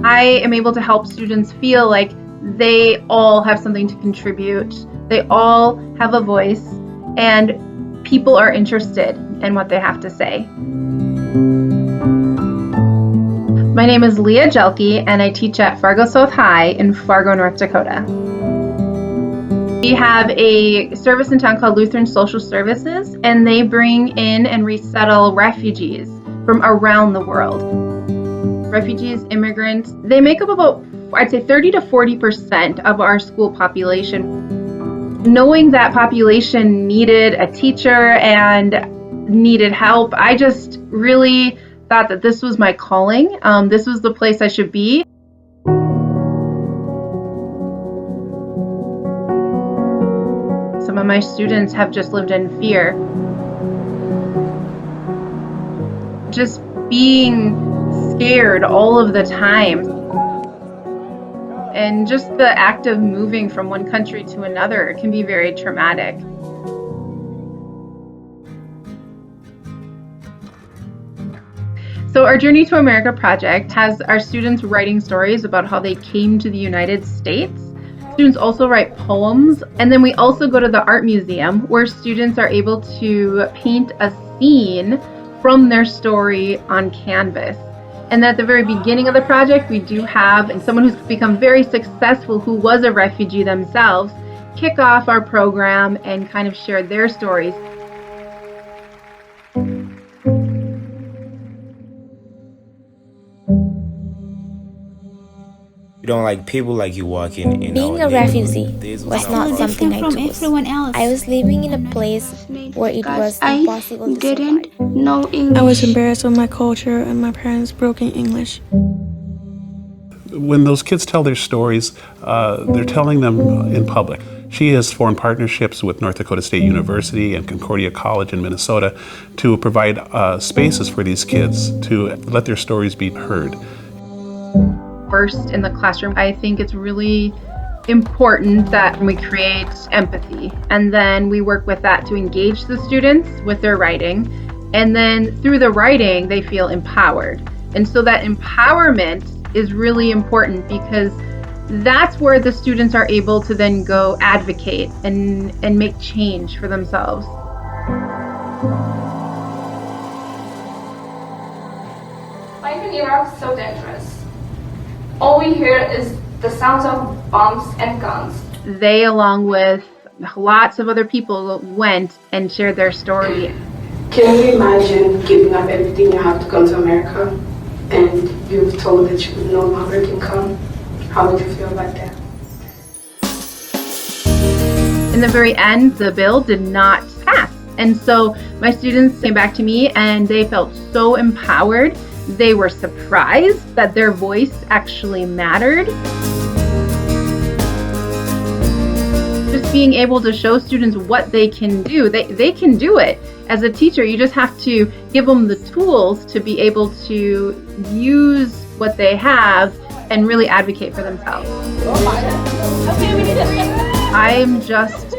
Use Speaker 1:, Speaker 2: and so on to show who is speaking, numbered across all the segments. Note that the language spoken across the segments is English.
Speaker 1: I am able to help students feel like they all have something to contribute. They all have a voice, and people are interested in what they have to say. My name is Leah Juelke, and I teach at Fargo South High in Fargo, North Dakota. We have a service in town called Lutheran Social Services, and they bring in and resettle refugees from around the world. Refugees, immigrants, they make up about, I'd say, 30 to 40% of our school population. Knowing that population needed a teacher and needed help, I just really thought that this was my calling. This was the place I should be. Some of my students have just lived in fear. Just being scared all of the time. And just the act of moving from one country to another can be very traumatic. So our Journey to America project has our students writing stories about how they came to the United States. Students also write poems, and then we also go to the art museum where students are able to paint a scene from their story on canvas. And at the very beginning of the project, we do have someone who's become very successful who was a refugee themselves kick off our program and kind of share their stories.
Speaker 2: You don't like people like you walking in.
Speaker 3: Being a refugee was not something I chose. I was living in a place where it was impossible to survive.
Speaker 4: Know English. I was embarrassed of my culture and my parents' broken English.
Speaker 5: When those kids tell their stories, they're telling them in public. She has formed partnerships with North Dakota State University and Concordia College in Minnesota to provide spaces for these kids to let their stories be heard.
Speaker 1: First in the classroom, I think it's really important that we create empathy, and then we work with that to engage the students with their writing, and then through the writing they feel empowered. And so that empowerment is really important because that's where the students are able to then go advocate and make change for themselves.
Speaker 6: Life in Iraq is so dangerous. All we hear is the sounds of bombs and guns.
Speaker 1: They, along with lots of other people, went and shared their story.
Speaker 7: Can you imagine giving up everything you have to come to America and you're told that you no longer can come? How would you feel about that?
Speaker 1: In the very end, the bill did not pass. And so my students came back to me and they felt so empowered. They were surprised that their voice actually mattered. Just being able to show students what they can do, they can do it. As a teacher, you just have to give them the tools to be able to use what they have and really advocate for themselves. I'm just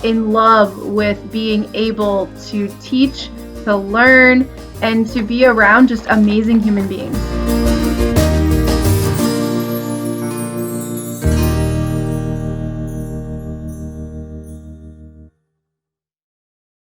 Speaker 1: in love with being able to teach, to learn, and to be around just amazing human beings.